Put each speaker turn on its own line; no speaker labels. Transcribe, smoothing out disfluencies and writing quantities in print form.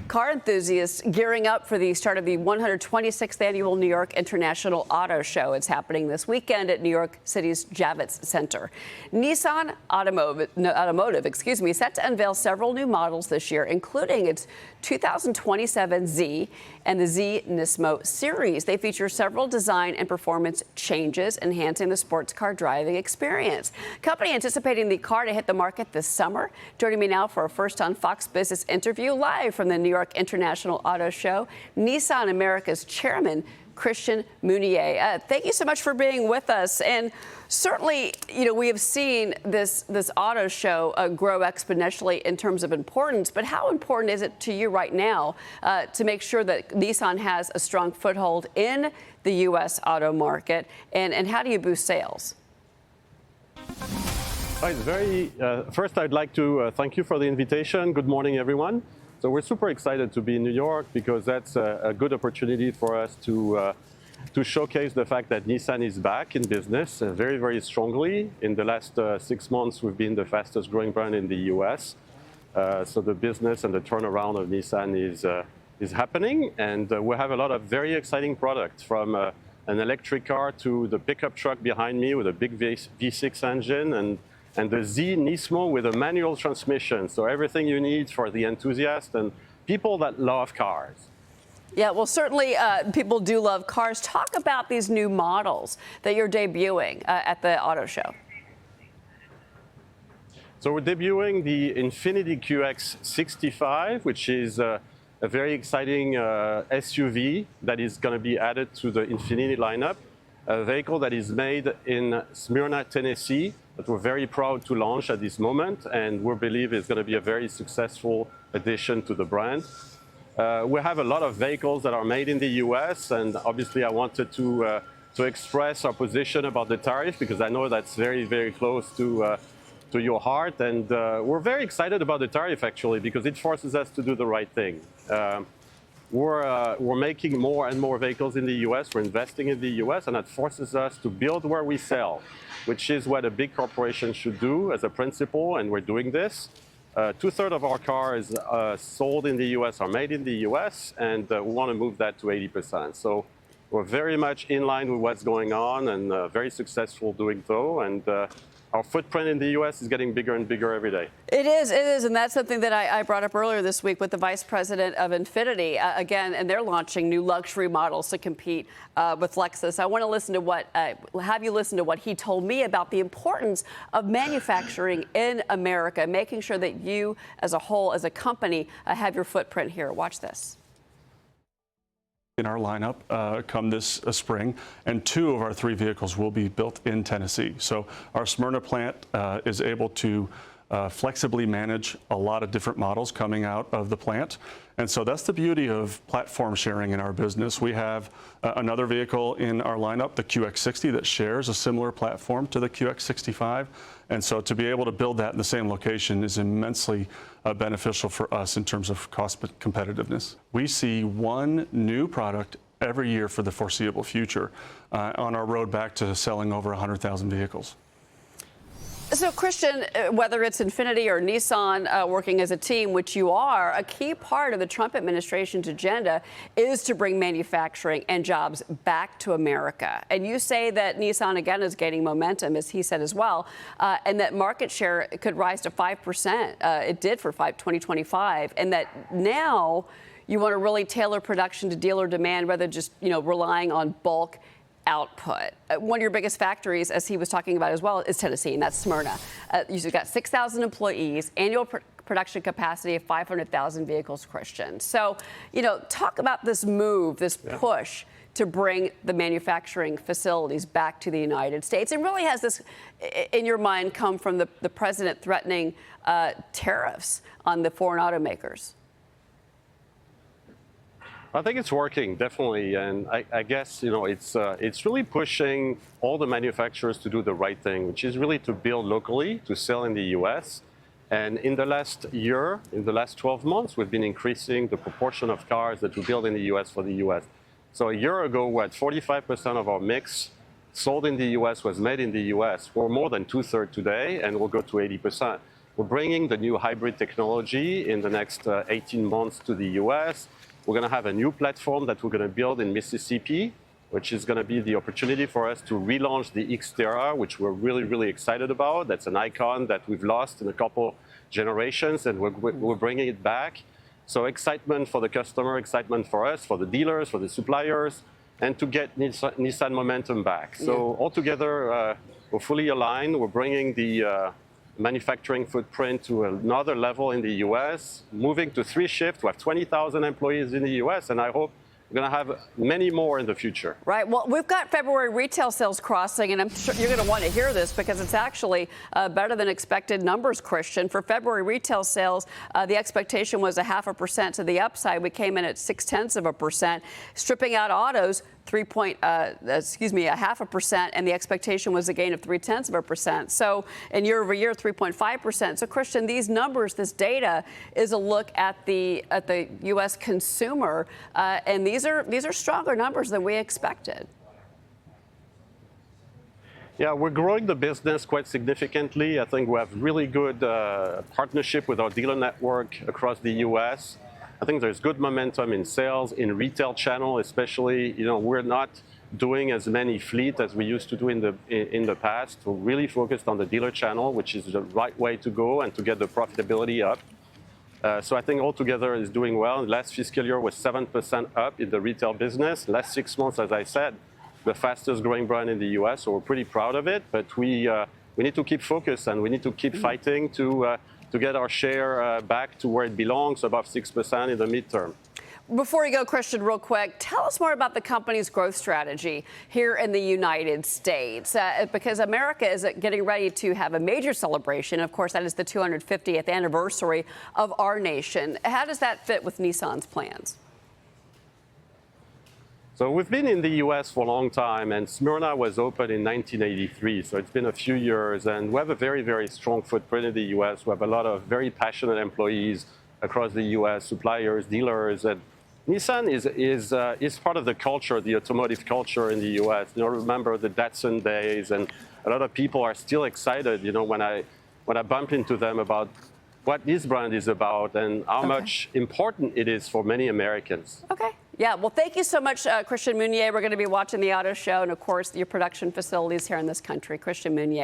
Car enthusiasts gearing up for the start of the 126th annual New York International Auto Show. It's happening this weekend at New York City's Javits Center. Nissan Automotive, set to unveil several new models this year, including its 2027 Z and the Z Nismo series. They feature several design and performance changes, enhancing the sports car driving experience. Company anticipating the car to hit the market this summer. Joining me now for a first on Fox Business interview live from the New York International Auto Show, Nissan America's chairman, Christian Meunier. Thank you so much for being with us. And certainly, we have seen this auto show grow exponentially in terms of importance. But how important is it to you right now to make sure that Nissan has a strong foothold in the U.S. auto market? And how do you boost sales?
First, I'd like to thank you for the invitation. Good morning, everyone. So we're super excited to be in New York because that's a good opportunity for us to showcase the fact that Nissan is back in business very, very strongly. In the last 6 months, we've been the fastest growing brand in the US. So the business and the turnaround of Nissan is happening. And we have a lot of very exciting products, from an electric car to the pickup truck behind me with a big V6 engine, and the Z Nismo with a manual transmission. So everything you need for the enthusiast and people that love cars.
Yeah, well, certainly people do love cars. Talk about these new models that you're debuting at the auto show.
So we're debuting the Infiniti QX65, which is a very exciting SUV that is going to be added to the Infiniti lineup. A vehicle that is made in Smyrna, Tennessee, that we're very proud to launch at this moment, and we believe is going to be a very successful addition to the brand. We have a lot of vehicles that are made in the US, and obviously I wanted to express our position about the tariff, because I know that's very, very close to your heart. And we're very excited about the tariff, actually, because it forces us to do the right thing. We're making more and more vehicles in the US. We're investing in the US, and that forces us to build where we sell, which is what a big corporation should do as a principle, and we're doing this. 2/3 of our cars sold in the US are made in the US, and we want to move that to 80%. So we're very much in line with what's going on, and very successful doing so. And our footprint in the U.S. is getting bigger and bigger every day.
It is, and that's something that I brought up earlier this week with the vice president of Infiniti, again, and they're launching new luxury models to compete with Lexus. I want to have you listen to what he told me about the importance of manufacturing in America, making sure that you, as a whole, as a company, have your footprint here. Watch this.
In our lineup come this spring, and 2 of our 3 vehicles will be built in Tennessee. So our Smyrna plant is able to flexibly manage a lot of different models coming out of the plant. And so that's the beauty of platform sharing in our business. We have another vehicle in our lineup, the QX60, that shares a similar platform to the QX65. And so to be able to build that in the same location is immensely beneficial for us in terms of cost competitiveness. We see one new product every year for the foreseeable future on our road back to selling over 100,000 vehicles.
So, Christian, whether it's Infiniti or Nissan working as a team, which you are, a key part of the Trump administration's agenda is to bring manufacturing and jobs back to America. And you say that Nissan, again, is gaining momentum, as he said as well, and that market share could rise to 5%. It did for 2025, and that now you want to really tailor production to dealer demand rather than just, relying on bulk output. One of your biggest factories, as he was talking about as well, is Tennessee, and that's Smyrna. You've got 6,000 employees, annual production capacity of 500,000 vehicles, Christian. So, talk about this move, this push to bring the manufacturing facilities back to the United States. And really has this, in your mind, come from the president threatening tariffs on the foreign automakers?
I think it's working, definitely, and I guess it's really pushing all the manufacturers to do the right thing, which is really to build locally, to sell in the U.S. And in the last year, in the last 12 months, we've been increasing the proportion of cars that we build in the U.S. for the U.S. So a year ago, we had 45% of our mix sold in the U.S. was made in the U.S. We're more than 2/3 today, and we'll go to 80%. We're bringing the new hybrid technology in the next 18 months to the US. We're going to have a new platform that we're going to build in Mississippi, which is going to be the opportunity for us to relaunch the Xterra, which we're really, really excited about. That's an icon that we've lost in a couple generations, and we're bringing it back. So excitement for the customer, excitement for us, for the dealers, for the suppliers, and to get Nissan momentum back. So altogether, we're fully aligned. We're bringing the manufacturing footprint to another level in the US, moving to 3 shifts. We have 20,000 employees in the US, and I hope we're going to have many more in the future. Right.
Well, we've got February retail sales crossing, and I'm sure you're going to want to hear this because it's actually better than expected numbers, Christian. For February retail sales, the expectation was 0.5% to the upside. We came in at 0.6%. Stripping out autos, 0.5%, and the expectation was a gain of 0.3%. So, and year over year, 3.5%. So, Christian, these numbers, this data, is a look at the U.S. consumer, and these are stronger numbers than we expected.
Yeah, we're growing the business quite significantly. I think we have really good partnership with our dealer network across the U.S. I think there's good momentum in sales, in retail channel, especially. You know, we're not doing as many fleet as we used to do in the past. We're really focused on the dealer channel, which is the right way to go and to get the profitability up. So I think altogether is doing well. Last fiscal year was 7% up in the retail business. Last 6 months, as I said, the fastest growing brand in the U.S. So we're pretty proud of it. But we need to keep focused and we need to keep fighting to get our share back to where it belongs, above 6% in the midterm.
Before you go, Christian, real quick, tell us more about the company's growth strategy here in the United States, because America is getting ready to have a major celebration. Of course, that is the 250th anniversary of our nation. How does that fit with Nissan's plans?
So we've been in the U.S. for a long time, and Smyrna was opened in 1983, so it's been a few years, and we have a very, very strong footprint in the U.S. We have a lot of very passionate employees across the U.S., suppliers, dealers, and Nissan is part of the culture, the automotive culture in the U.S. You know, remember the Datsun days, and a lot of people are still excited, you know, when I bump into them about what this brand is about and how much important it is for many Americans.
Okay. Yeah, well, thank you so much, Christian Meunier. We're going to be watching the auto show and, of course, your production facilities here in this country. Christian Meunier.